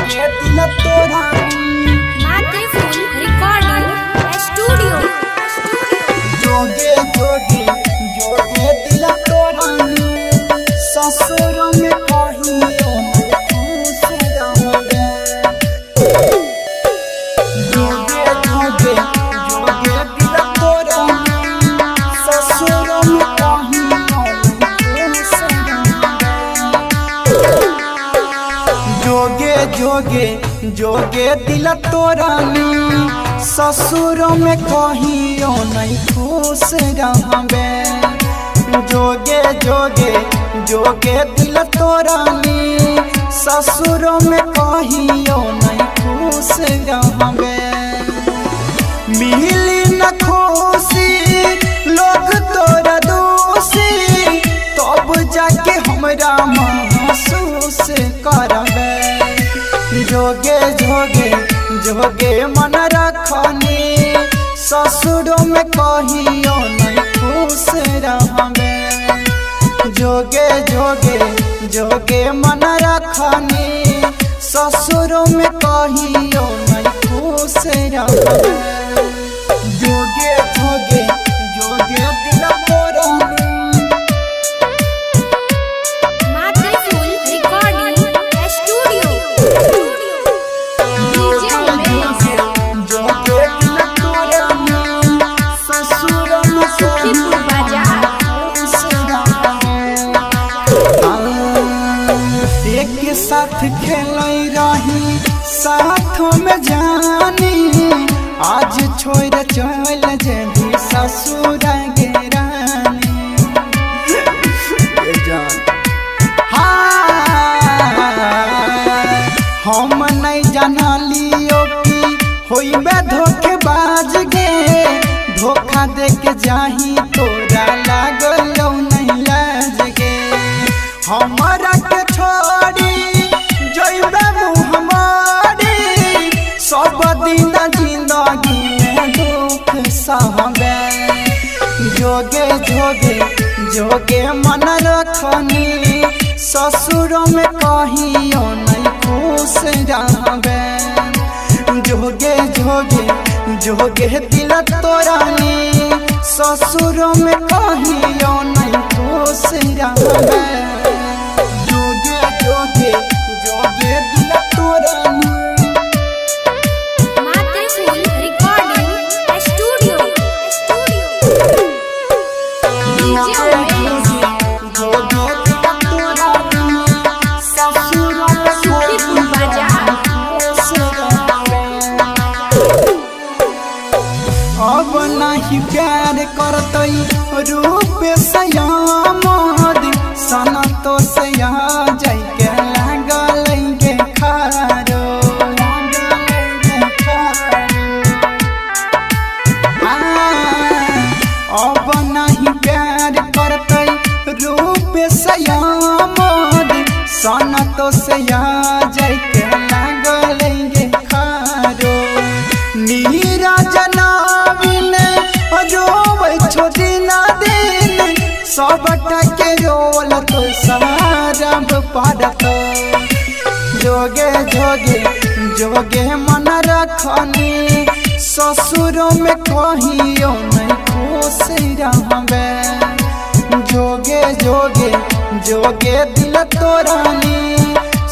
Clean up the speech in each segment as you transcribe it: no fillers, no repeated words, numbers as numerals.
जोगे दिल तोरा मातृफूल रिकॉर्डिंग स्टूडियो। जोगे जोगे जोगे दिल तोरा ससुर में कहियो खुश रहबे। जोगे जोगे जोगे दिल तोरा ससुर में कहियो खुश रहबे। जोगे जोगे जोगे दिल तोरा ससुर में कहियो नहीं खुश रहबे। जोगे जोगे जोगे दिल तोरा ससुर में कहियो नहीं खुश रहबे। मिली न खुशी लोग तोरा दोषी तब जाके हमरा महसूस करबे। जोगे जोगे जोगे मन रखनी ससुर में कहियो नहीं खुश रहबे। जोगे जोगे जोगे मन रखनी ससुर में कहियो नहीं खुश रहबे। जोगे जोगे जोगे दिल तोरा मातृफूल रिकॉर्डिंग स्टूडियो। जोगे दिल तोरा ससुर में सुखीपुर बाजार। एक साथ खेल रही साथ में जानी आज छोड़ चल जेबी ससुर गे रानी। हम नहीं जानलियो कि होइबे धोखेबाज गे धोखा दे के जाही तोरा लागलो नहीं लाज गे। हमरा के छोड़ी जइबे मुँह मारी सब दिन जिंदगी में दुख सहबे। जोगे जोगे जोगे मन रखनी ससुर में कहियो नहीं खुश रहबे। जोगे जोगे जोगे दिल तोरा ससुर में कहियो नहीं खुश रहबे। जोगे जोगे जोगे दिल तोरा मातृफूल रिकॉर्डिंग स्टूडियो। जोगे दिल तोरा ससुर में सुखीपुर बाजार। अब नहीं प्यार करतई रूप सयामद सना तो से जाय के लागल गे खारो। अब नहीं प्यार करतई रूप सयामद सना तो से जाय के लागल गे खारो। नीरज छोटी ना दिन सबटा के रोल तो सारब पड़त। जोगे जोगे जोगे मन रखनी ससुर में कहियो नहीं खुश रहबे। जोगे जोगे जोगे दिल तोरा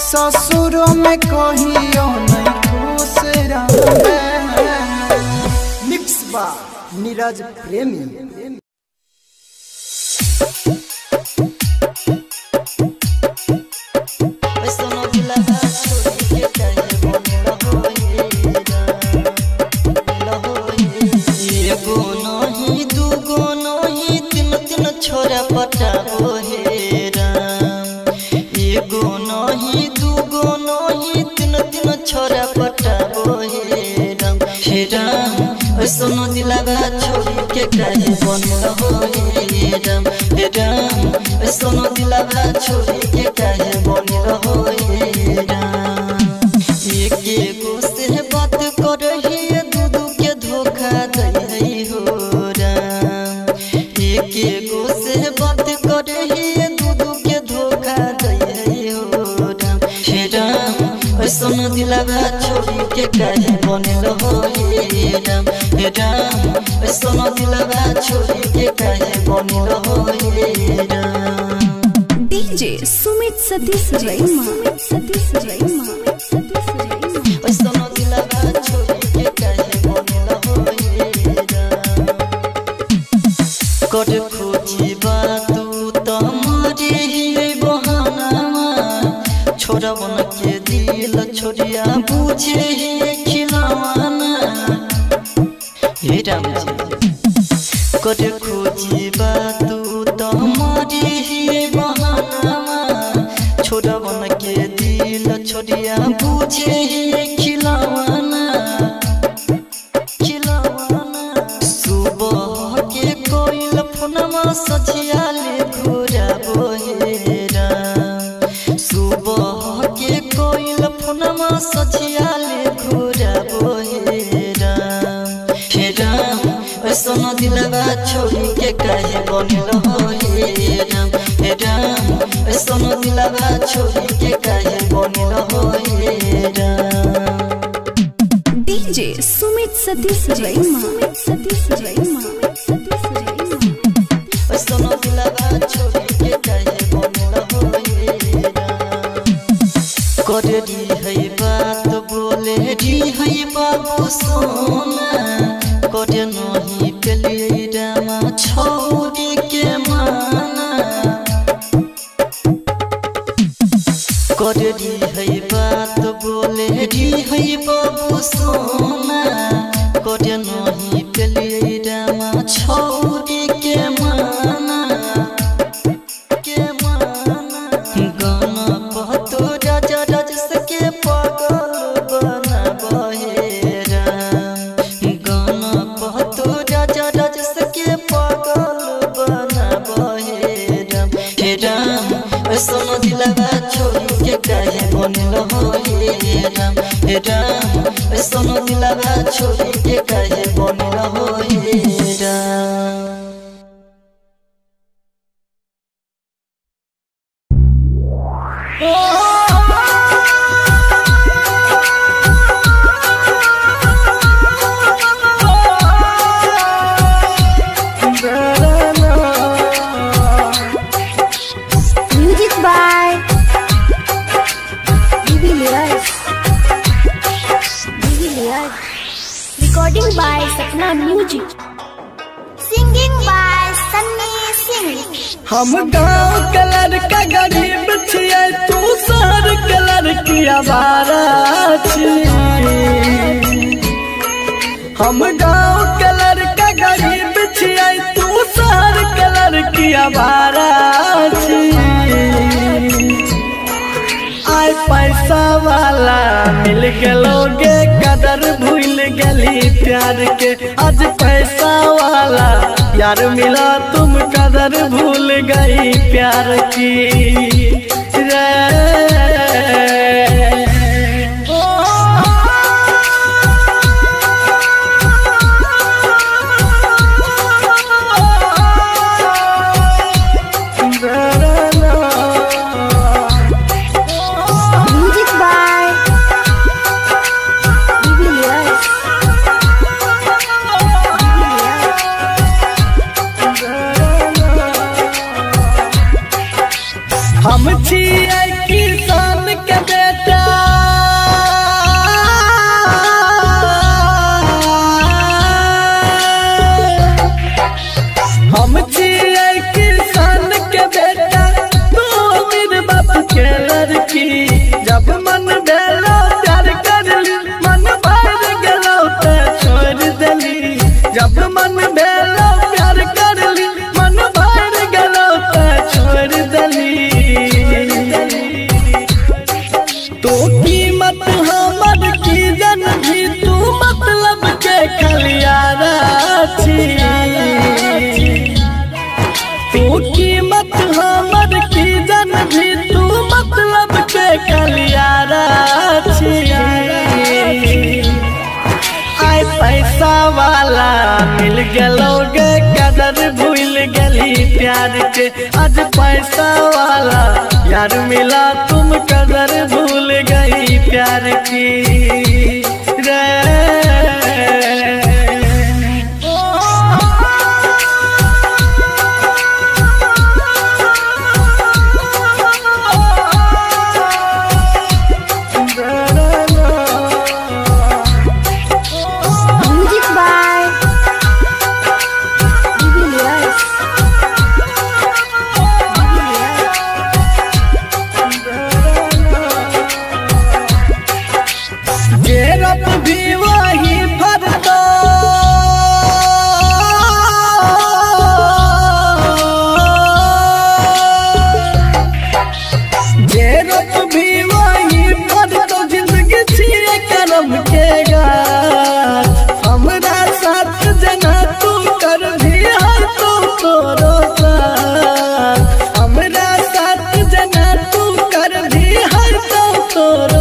ससुर में कहियो नहीं खुश रहबे। मिक्स बा नीरज प्रेमी। एगो नहीं दूगो नहीं तीन तीन छोरा पटाबो हे राम। एगो नहीं दूगो नहीं तीन तीन छोरा पटाबो हे राम। हे राम सोनो दिलावा छोड़ी के काहे बनल हो हे राम। हे राम सोनो दिलावा छोड़ी के काहे बनल हो हे राम। एक एगो से बात करही दूदू के धोखा दई हो राम। एक एगो से बात करही दूदू के धोखा दई हो राम। हे राम सोनो सोना दिलवा छोड़ी के काहे बनल हो हे राम सोना दिलवा छोड़ी के काहे बनल हो हे राम। डीजे सुमित सतीश रईमा सोना दिलवा छोड़ी के काहे बनल हो हे राम। कर खोजी तू तो मारे ही बहाना छोरा बन के दिल छोड़िया बुझे ही खिलावाना हे राम जी। कर खोजी तू तो मारे ही बहाना छोरा बन के दिल छोड़िया बुझे ही खिलावाना सुबह के कोइल फोनमा सझिया ले घुराबो हे राम। सुबह के कोइल फोनमा सझिया ले घुराबो हे राम सोना दिलवा छोड़ी के काहे बनल हो हे राम सोना दिलवा छोड़ी के काहे बनल हो हे राम। डीजे सुमित सतीश रईमा सोना दिलवा छोड़ी के काहे बनल हो हे राम। करे दी है बात बोले दी है बाबू सोना करे नहीं पेलिए रामा छोड़ी के माना करे दी है बात बोले दी है बाबू सोना करे नहीं पेलिए रामा छोड़ी के माना गाना पतो राजा राजस के पागल बना हे राम। गाना पतो राजा राजस के पागल बना हे राम सोना दिलवा छोड़ी के काहे बनल हो हे राम सोना दिलवा छोड़ी के काहे बनल हो हे Ram. Music by Devilliers recording by Sapna music singing by Sunny Singh. हम गाँव कलर का गरीब छियै तू शहर कलर की आवारा हम गाँव कलर का गरीब छियै तू शहर कलर की आवारा आय पैसा वाला मिल गलोगे कदर भूल गली प्यार के आज पैसा वाला यार मिला तुम कदर भूल गई प्यार की म्यूजिक बाय डिविलियर्स हम छियै किसान के बेटा हम छियै किसान के बेटा तू अमीर बाप के लड़की जब मन भेलो प्यार करली मन भर गेलो ते छोड़ देली जब मन भेलो प्यार करली मन भर गेलो ते छोड़ देली तो कीमत हमर की जन भी तू मतलब के खलियारा तू कीमत हमर की जन भी तू मतलब के खलियारा आय पैसा वाला मिल गलोगे कदर भूल गली प्यार के। आज पैसा वाला यार मिला तुम कदर भूल गई प्यार की रे। भी वही भरता जेरत भी वही भरता जिंदगी छिए करम के गाछ। हमरा साथ जना तू कर भी हर तू तोरो साथ। हमरा साथ जना तू कर भी हर तू तोरो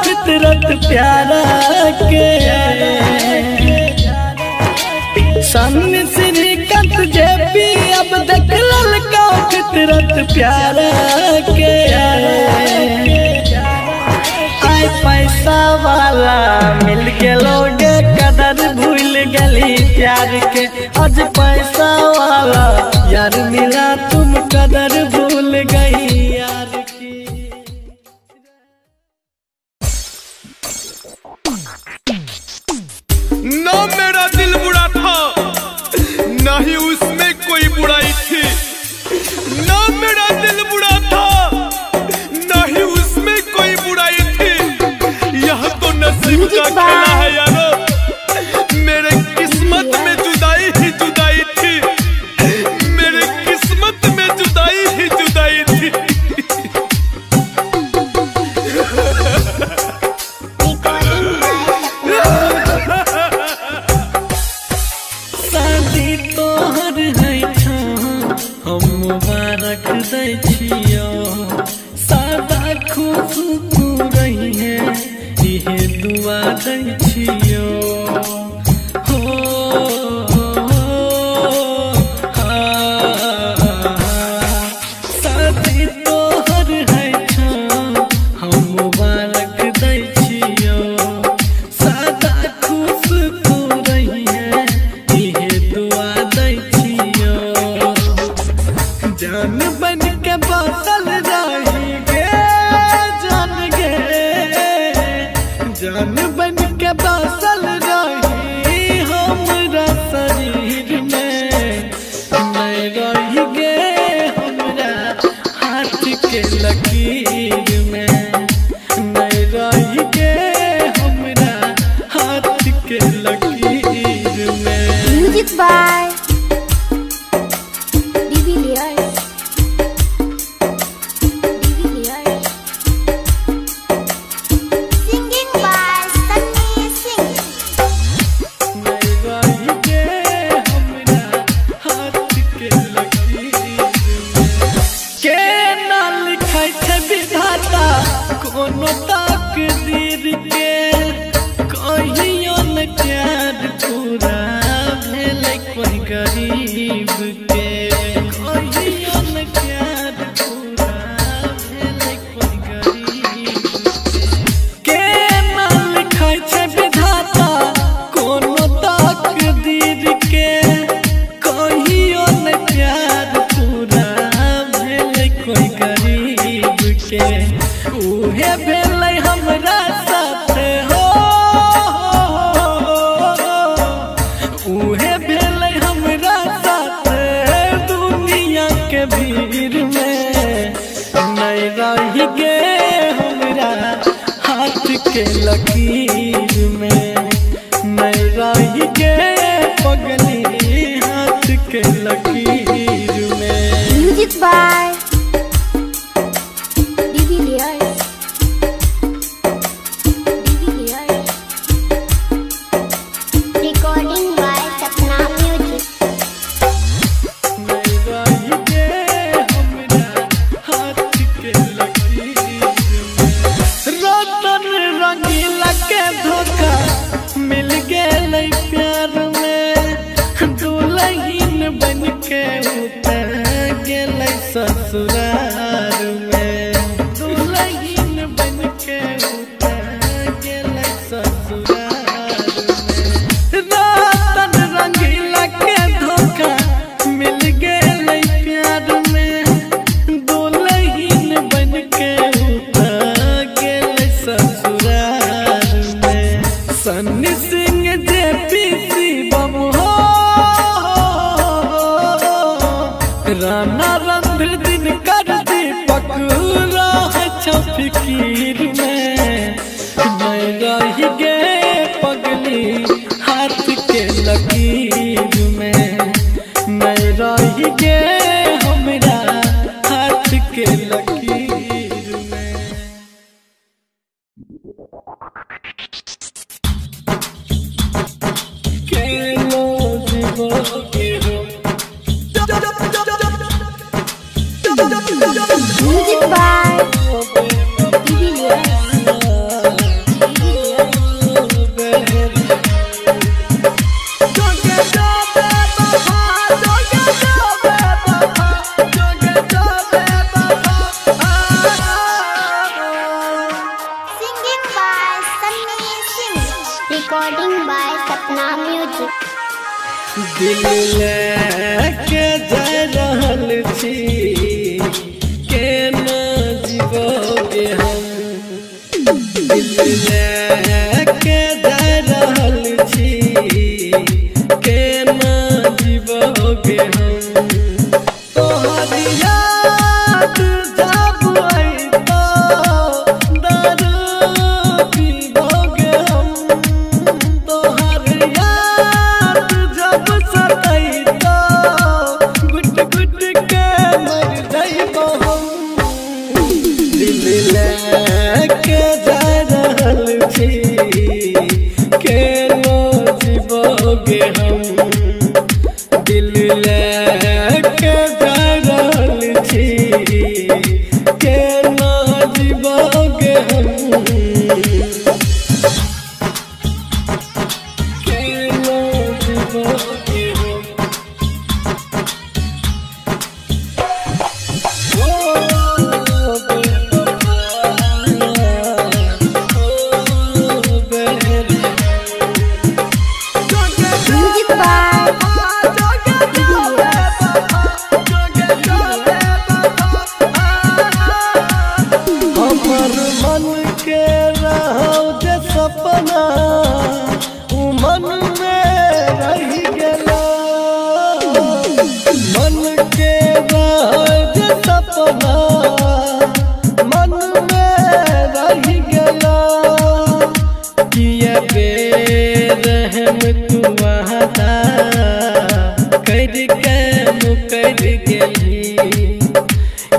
फितरत प्यारा के। सन श्रीकांत जेपी अब देख ललका फितरत प्यारा के। आय पैसा वाला मिल गेलोगे कदर भूल गली प्यार के। आज पैसा वाला यार मिला तुम कदर भूल गई यार की। ना मेरा दिल बुरा था ना ही उसमें कोई बुराई थी। ना मेरा दिल बुरा था ना ही उसमें कोई बुराई थी। यह तो नसीब का खेला है यारो। मेरे किस्मत में जुदाई ही जुदाई थी। मेरे किस्मत में जुदाई ही जुदाई थी। मुबारक दै छियो सादा खुश तू रही है इहे दुआ दै छियो हो शादी तोहर है हम मुबारक दै छियो सादा खुश तू रही है इहे दुआ दै छियो। जान बन के बसल रही गे जान गे जान बन के बसल रही हमरा शरीर में। नहीं रही गे हमरा हाथ के लकीर में। नहीं रही गे हमरा हाथ के लकीर में। म्यूजिक बाय कोनो तकदीर के कहियो न प्यार पूरा भेलै कोई गरीब के। कहियो न प्यार पूरा भेलै कोई गरीब के। ना लिखै छै विधाता कोनो तकदीर के कहियो न प्यार पूरा भेलै कोई गरीब के। उहे भेलै हमरा साथ हो उहे भेलै हमरा साथ दुनिया के भीड़ में। नहीं रही गे हमरा हाथ के लकीर में। नहीं रही गे पगली हाथ के लकीर में। म्यूजिक बाय रतन रंग जीवोगे हम। Music by singing by Sunny Singh, recording by Sapna Music. दिल लेके जा रहल छी केना जीवोगे हम। दिल लेके जा रहल छी केना जीवोगे हम। तोहर याद जब अइतो दारू पीबोगे हम। तोहर याद जब सतैतो गुट गुट के मर जाइबो हम। दिल लेके जा रहल छी केना जीवोगे हम। दिल लेके जा रहल छी केना जीवोगे हम। केना जीवोगे हम। ओ बेवफा, Music by हमर मन के रहो जे सपना उ मन में रह गेला। मन के रहो जे सपना मन में रह गेला। किया बेरहम तू वादा कर के मुकर गेली।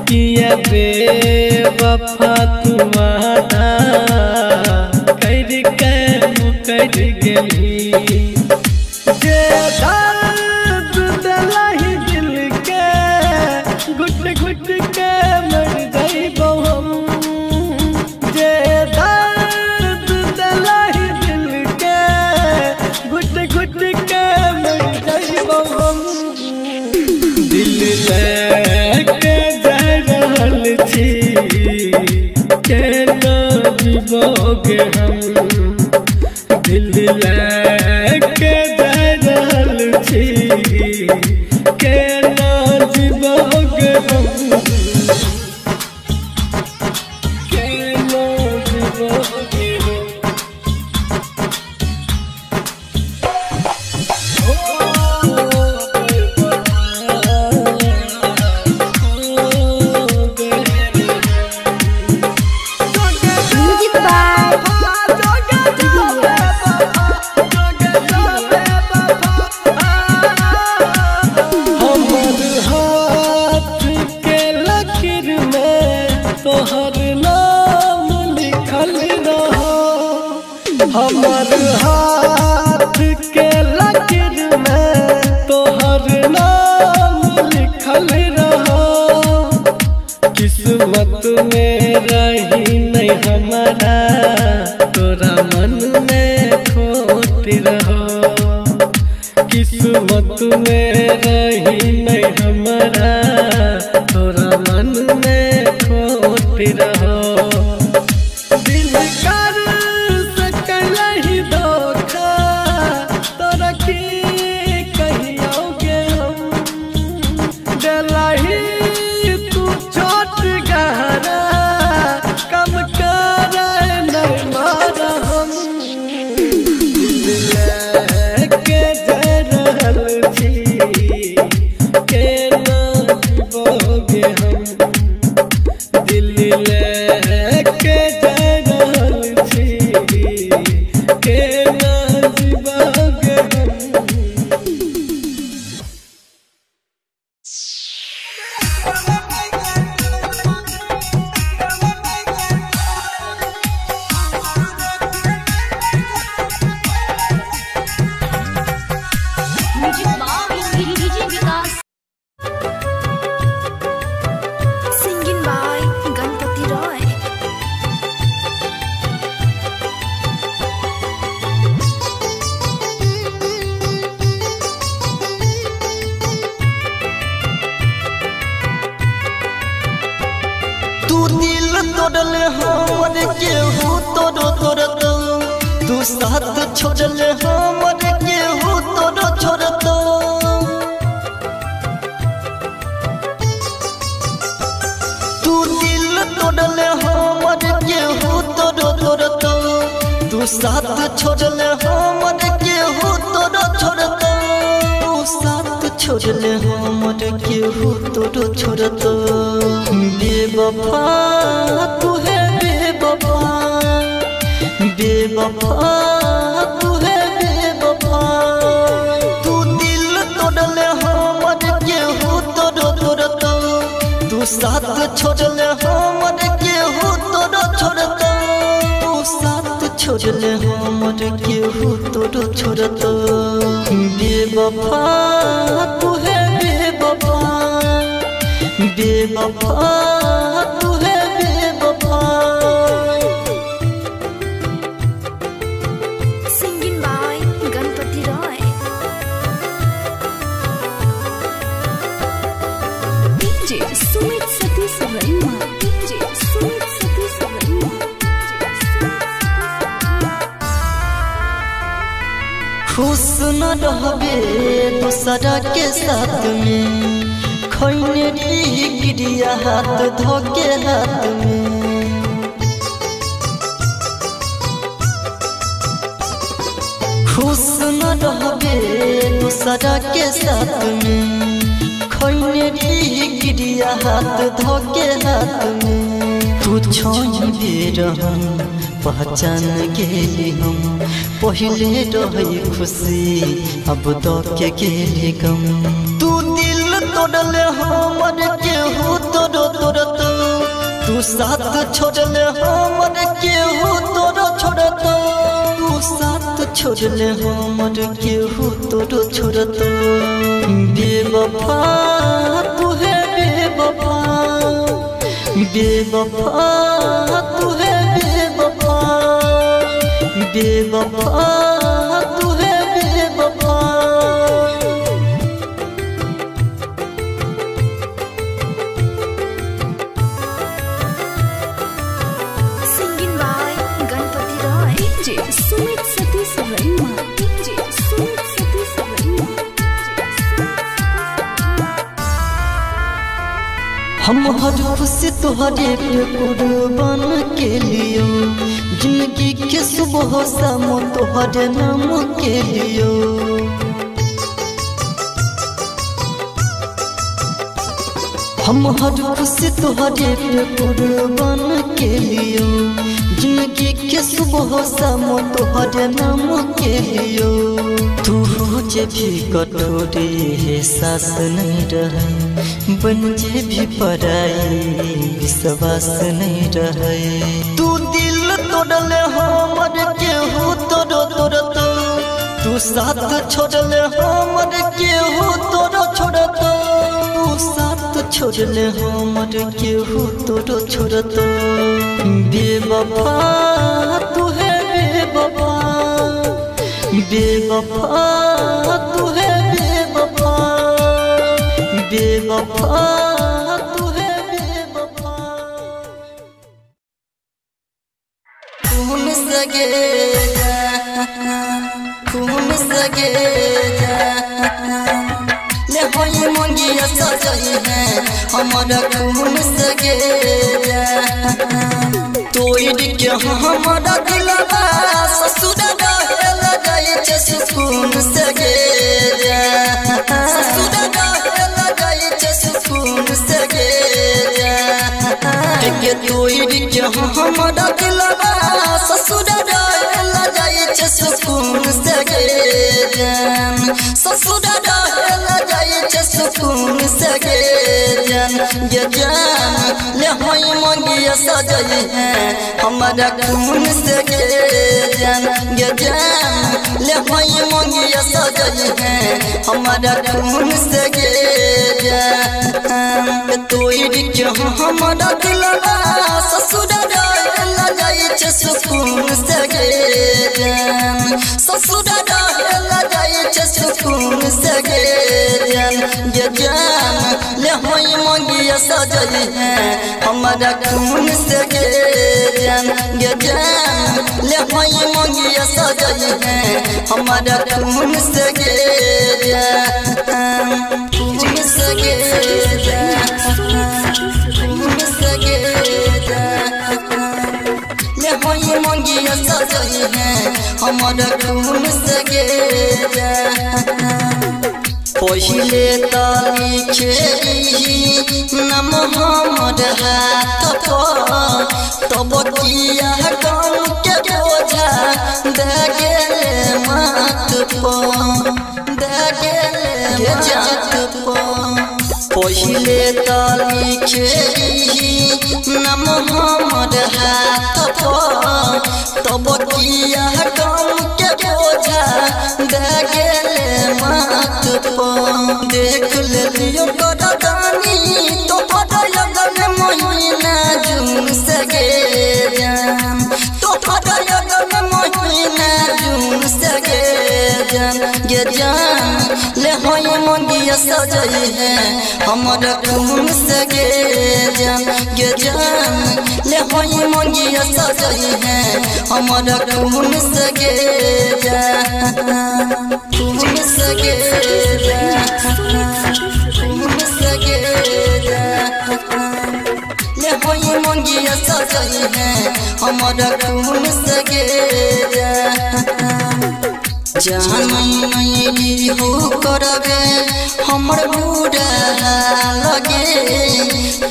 किया बेवफा तू वादा कर के मुकर गेली। जे दर्द दिलहि दिल के गुट गुट के मर जाइबो हम। जे दर्द दिलहि दिल के गुट गुट के मर जाइबो हम। दिल लेके जा रहल छी केना जीवोगे हम। दिल लेके जा रहल छी केना जीवोगे हम। केना जीवोगे हम। Music by हमर हाथ के लकीर में तोहर नाम लिखल रहो। हमर हाथ के लकीर में तोहर नाम लिखल रहो। किस्मत में रही नहीं हमारा तोरा मन में खोट रहो। किस्मत में रही नहीं हमारा तोरा मन में खोट रहो। दिल कर सकलहि धोखा तोरा की कहियोगे हम। दिलहि तू छोट गहरा कम कर नहीं मारा हम। दिल लेके जा रहल छी छोड़ले हमर केहू तोरो छोड़तो तू दिल तोड़ले हमर केहू तोरो छोड़तो तू साथ छोड़ले हमर केहू तोरो छोड़तो तू साथ छोड़ले हमर केहू तोरो छोड़तो बेवफा तू है बेवफा बेवफा तू है बेवफा तू दिल तोड़ले हमर केहू तोरो छोड़तो तू साथ छोड़ले हमर केहू तोरो छोड़तो तू साथ छोड़ले हमर केहू तोरो छोड़तो बेवफा तू है बेवफा बेवफा तू है बेवफा Singing by Ganpati Roy. DJ Sumit Satish Raima. DJ Sumit Satish Raima. खुश न रहबे दूसरा के साथ में खैने गिरिया हाथ धोके हाथ में खुश न रहबे दूसरा के साथ में खैने गिरिया हाथ धोके हाथ में तू छोड़बे रहम पहचान गेली हम पहले रही खुशी अब दो के गेली गम तू दिल तोड़ले हमर केहू तोरो तोड़तो तू साथ छोड़ले हमर केहू तोरो छोड़तो तू साथ छोड़ले हमर केहू तोरो छोड़तो बेवफा तू है बेवफा बेवफा तू है बेवफा बेवफा तू है बेवफा Singing by Ganpati Roy. DJ Sumit Satish Raima. DJ Sumit Satish Raima. हम हर खुशी तुहरे पे कुर्बान के लियो जिंदगी के सुबह शाम तुहरे नाम के लियो हम हर खुशी तुहरे पे कुर्बान के लियो जिंदगी के सुबह शाम तुहरे नाम के लियो तू जे भी कटोरे है सास नहीं रहे बन जे भी पराई विश्वास नहीं रहे तू दिल तोड़ले हमर केहू तोरो तोड़तो तू साथ छोड़ले हमर केहू तोरो छोड़तो तू साथ छोड़ले हमर केहू तोरो छोड़तो बेवफा तू है बेवफा बेवफा तू है बेवफा बेवफा तू है बेवफा तुम सगे ले होई मंगिया सजाई है हमारा खून सगे तोड़ के हमारा दिलवा ससुर रहेला जाए सुकून सगे ससुर रहेला जाए सुकून सगे के तोड़ के हमारा दिलवा ससुर रहेला जाए सुकून सगे ससुर रहेला जाए सुकून सगे ये जान ले होई मंगिया सजाई है हमारा खून सगे ये जान ले होई मंगिया सजाई है हमारा खून सगे तोड़ के हमारा दिलवा ससुर रहेला जाए सुकून सगे ससुर रहेला जाए सुकून सगे ये जान ले होई मंगिया सजाई है हमारा खून सगे ये जान ले होई मंगिया सजई है हमारा खून से गेजा खून से गेजा खून से गेजा ले होई मंगिया सजई है हमारा खून से गेजा पहिले ताली खेरी नम हमर हाथ पर तब किया गम के बोझा दे गेले माथ पर दे गेले जात पर पहिले ताली खेरी नम हमर हाथ पर तब किया गम के बोझा दे गेले माथ देख लियो दानी तो लगन महीना जून से गेजान तो लगन महीना जून से गेजान ले होई मंगिया सजई है हमारा खून से गेजान ले होई मंगिया सजई है हमारा खून से गेजान खून से गेजान ले होई मंगिया सजई है हमारा खून से गेजा जान नहीं हो करबे हमर बुरा लगे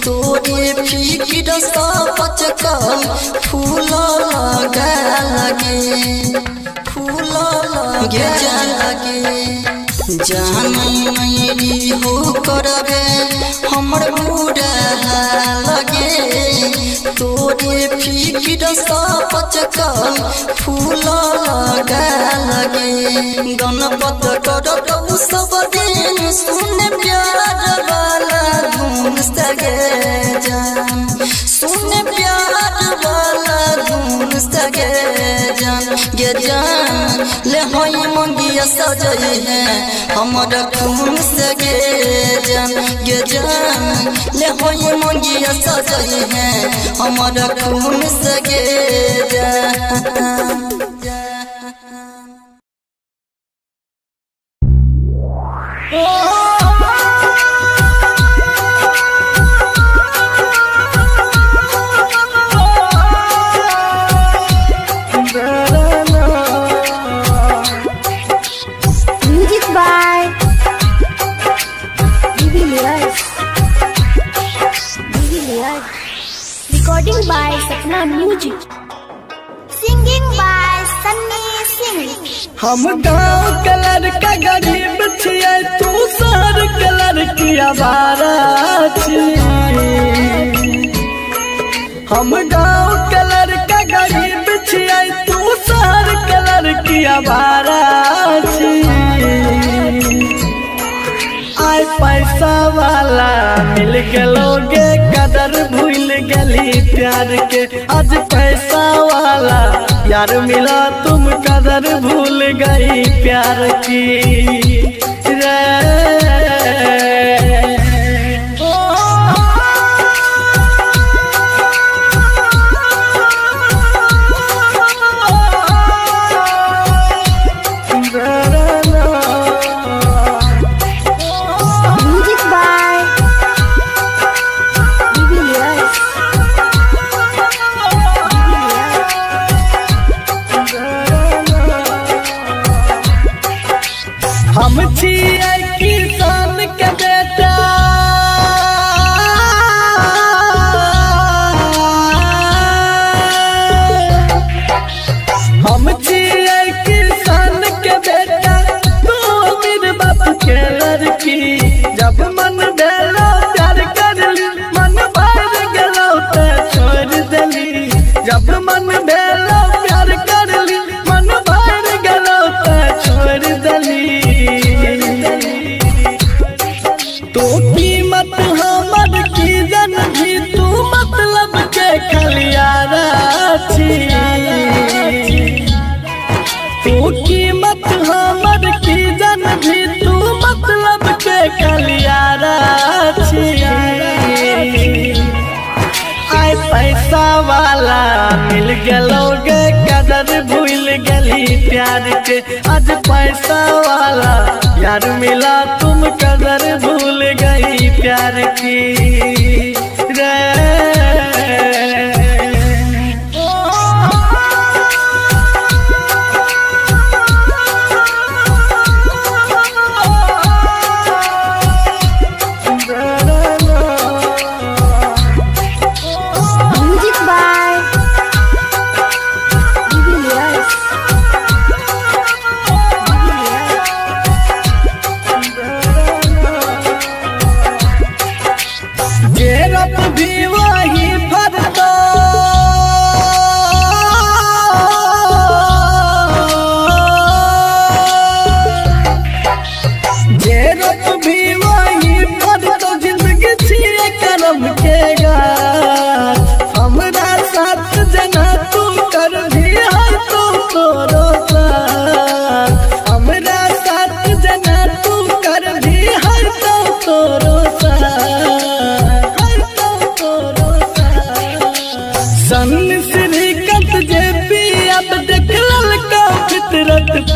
तोरे फिकिर सब बचकल फूल लगा लगे फूल लगे लगे जान नहीं हो करबे हमर बुरा लगे तोरे फिकिर सब बचकल फूल लगा लगे गणपत कर सब दिन सुन प्यार वाला धुन सगे जान सुन प्यार वाला धुन सगे जान ले होई मंगिया सजई है हमारा खून से गेजान ले होई मंगिया सजई है हमारा खून से गेजान Music by Recording by Sapna Music. Singing by Sunny Singh. हम गाँव कलर का गरीब छिए तू शहर कलर की आवारा हम गाँव कलर का गरीब छिए तू शहर कलर की आवारा आय पैसा वाला मिल गलोगे कदर भूल गली प्यार के आज पैसा वाला यार मिला तुम कदर भूल गई प्यार की रे हम छिए किसान गेलोगे कदर भूल गली प्यार के। आज पैसा वाला यार मिला तुम कदर भूल गई प्यार की रे।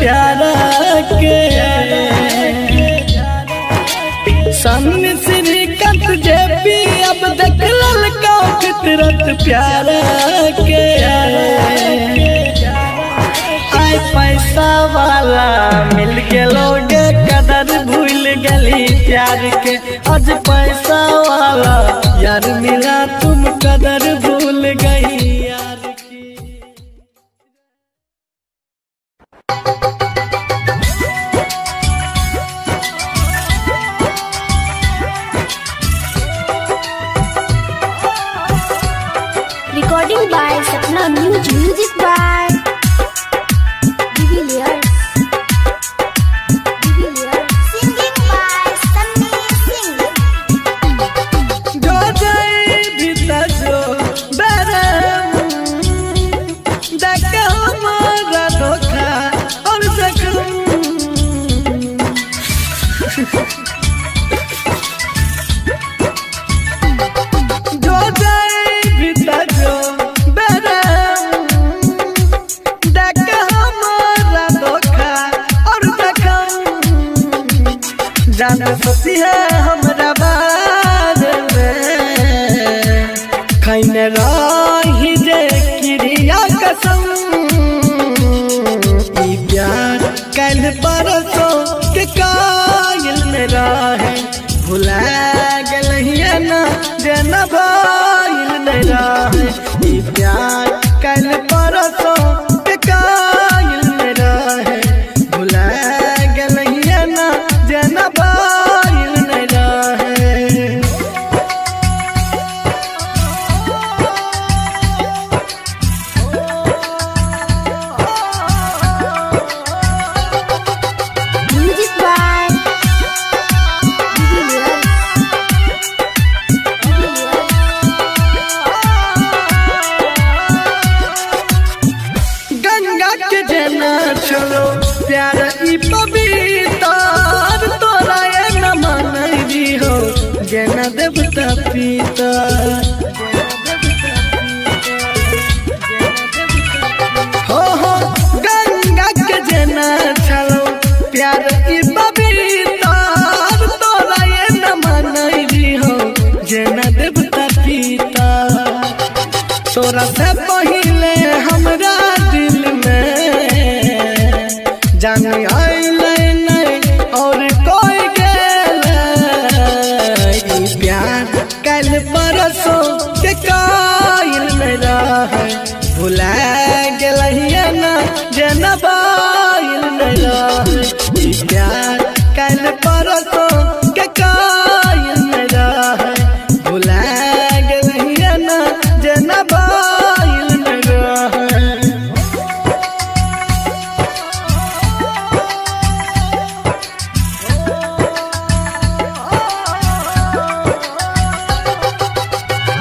प्यारा के सामने श्रीकांत जेपी अब देख ललका फितरत प्यारा के। आय पैसा वाला मिल गेलोगे कदर भूल गली प्यार के। आज पैसा वाला यार मिला तुम कदर भूल गई यार की। Recording by Sapna Music. Music by Divilliers. Singing by Sunny Singh. जो जाए भीतर जो बरम देख हमारा धोखा और जख्म। जो जाए भीतर जो बरम देख हमारा धोखा और जख्म। जाना सोती है हमारा बारे में खैने रही जे क्रिया कसम। ई प्यार कल परसों के कायल में रहे भुला गलहिया ना देना भाईल में रहे। ई प्यार कल परसों के कायल में रहे भुला गलहिया ना देना भाईल में रहे। Music by Divilliers. गंगा के जना चलो प्यार ई पवित्र तोरा ये न मनई हो जना देवता पिता। हो गंगा के जना चलो प्यार ई पवित्र तोरा ये न मनई हो जना देवता पिता। तोरा से पहिले हमरा दिल में जान आइले नहीं और कोई गेले। ई प्यार कल परसों के कायल में रहे भुला गलहिया ना जना बाईल में रहे। ई प्यार कल परसों के कायल में रहे भुला गलहिया ना जना बाईल में रहे।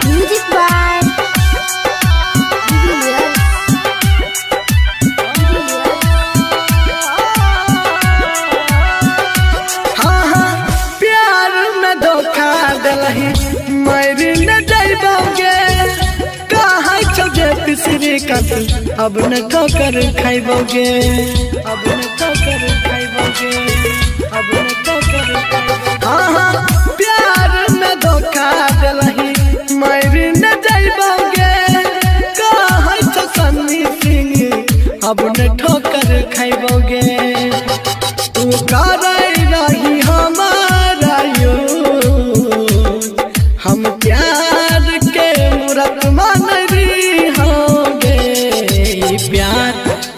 Music by Divilliers. हाँ हाँ प्यार में धोखा दलही मर न जाइबोगे कहाँ चौजे श्रीकांत अब न ठोकर खाइबोगे, अब न ठोकर खाइबोगे, अब न ठोकर खाइबोगे। हाँ प्यार में धोखा दिलही मारी न जाइबोगे, कहै छौ सन्नी सिंह अब न ठोकर खाइबोगे। तू करे रही हमारा यूज, हम प्यार के मूरत मान रही होगे। प्यार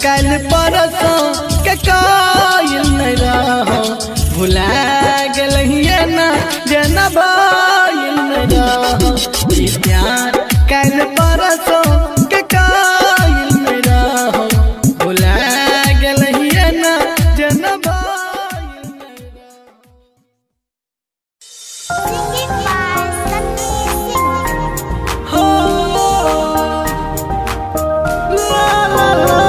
कल परसों के कायल नहीं रहो, भुला गलिए ना जना बायल नहीं रहो। प्यार कल परसों के कायल नहीं रहो, भुला गलिए ना जना बायल नहीं रहो। Singing by Sunny Singh. हो ला ला ला।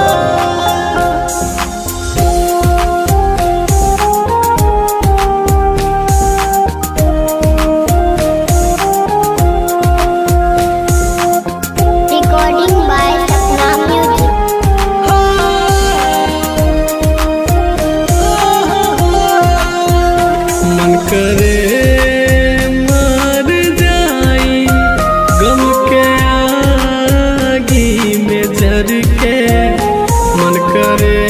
Recording by Sapna Music. मन करे मर जाई गम के आगी में जर के, मन करे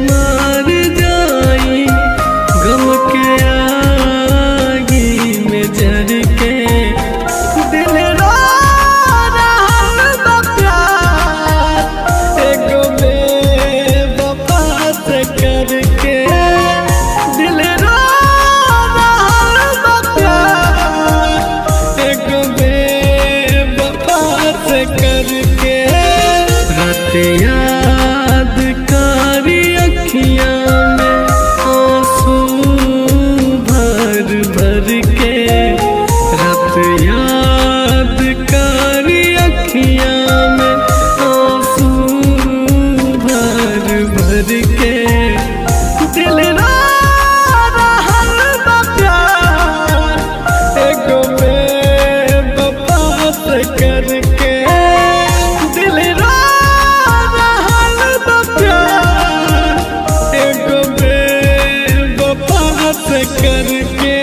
मर जाई गम के आगी में जर के। दिल रो रहल बा प्यार एगो बेवफा से करके, दिल रो रहल बा प्यार एगो बेवफा से करके। रात याद कारी अखियां में आंसू भर भर के, रात याद कारी अखियां में आंसू भर भर के। दिल रो रहल बा प्यार एगो बेवफा से करके, दिल रो रहल बा प्यार एगो बेवफा से करके।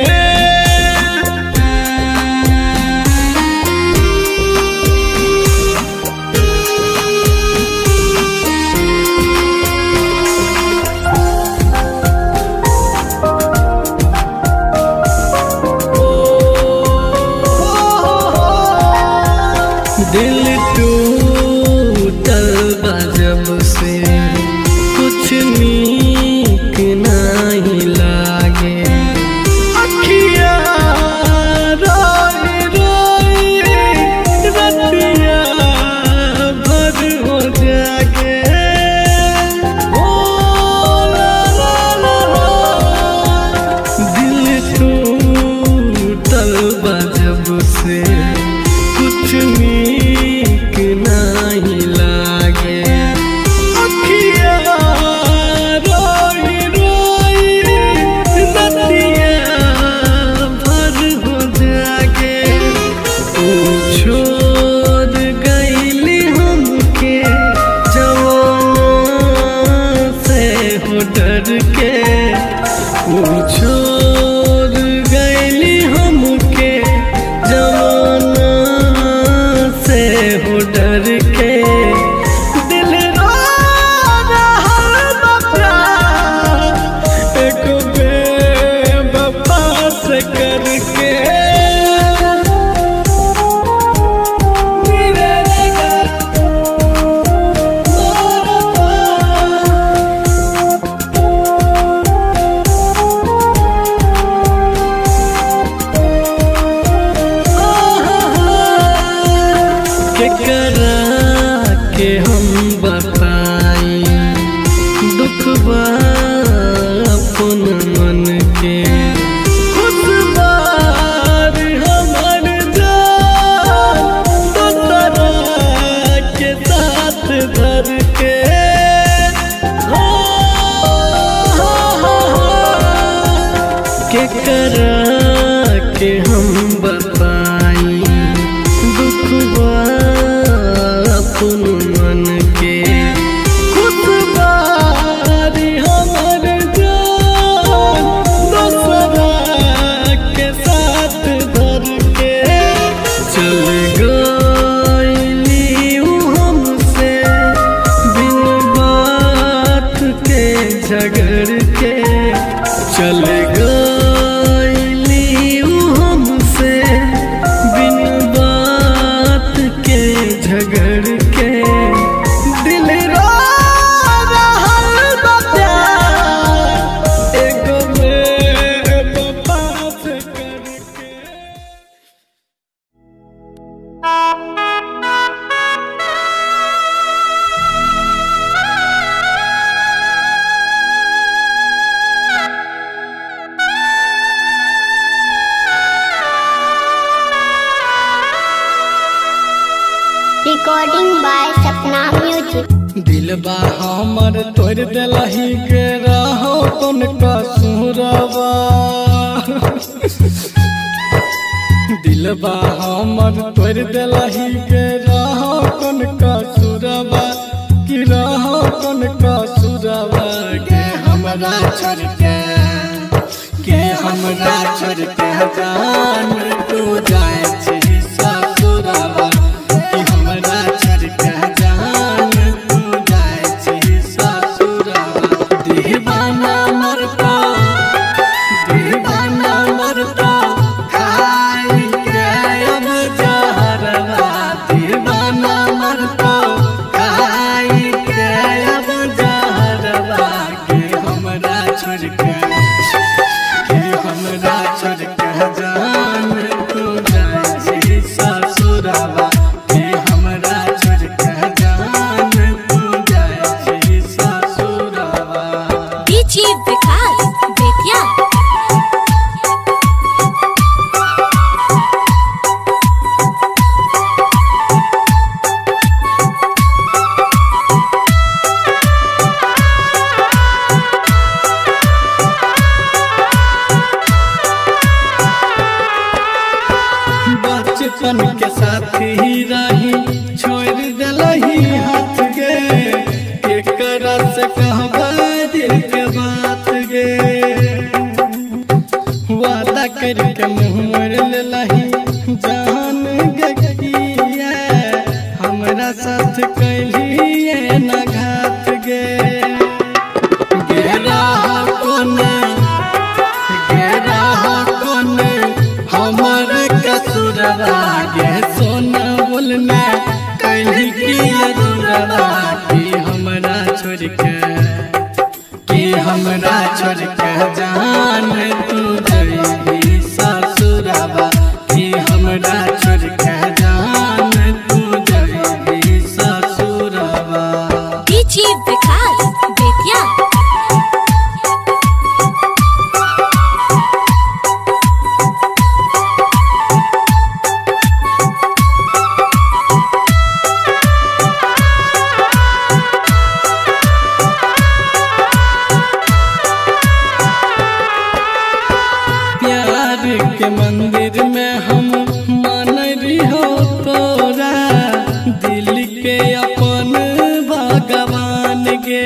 दिल टूटल बा जब से कुछ नीक नहीं लागे, अखियाँ रोई रोई रतिया भर हो जागे। ओ ला ला ला ला। दिल टूटल बा जब से कुछ नीक नहीं लागे, अखियाँ रोई रोई रतिया भर हो जागे। तू छोड़ गईली हमके जवाना से हो डर के, तू छोड़ गईली हमके जवाना से हो डर के। दिल रो रहल बा प्यार एगो बेवफा से करके। केकरा के हम बताई दुख बा अपन मन के, खुद बार हमर जान दोसरा के साथ धर के। केकरा के हम बताई दुख बा अपन मन के, चल गईली हमसे बिन बात के झगड़ के दिल रो रहल बा प्यार एगो बेवफा से करके। Recording by Sapna Music. दिलबा हमर तोड़ दिलही के रहो कौन कसूरवा दिलबा हमर तोड़ दिलही के रहो कौन कसूरवा कि रहो कौन कसूरवा के हमरा छोड़ के जान तू जाए छी ससुरवा कि हमरा छोड़ के जान तू जाए छी ससुरवा। दीवाना मरता खाई के अब जहरवा दीवाना मरता खाई के अब जहरवा के हमरा छोड़ के जान तू जाए छी ससुरवा के हमरा छोड़ के जान तू जाए छी ससुरवा। डीजे विकास बेतिया। बचपन के साथी रही छोड़ दिलही हाथ गे एकरा से कहबा दिल के बात गे वादा करके मुँह मोड़ लेलही जान गकिया हमरा साथ कैलिए न घात गे गेरा कोने हमर कसूरवा गे सोना बोलना कैली की अधूरवा कि हमरा छोड़ के जान तू जइबी ससुरवा कि हमरा छोड़ के जान तू जइबी ससुरवा। डीजे विकास बेतिया। प्यार के मंदिर में हम मानरी हो तोरा दिल के अपन भगवान गे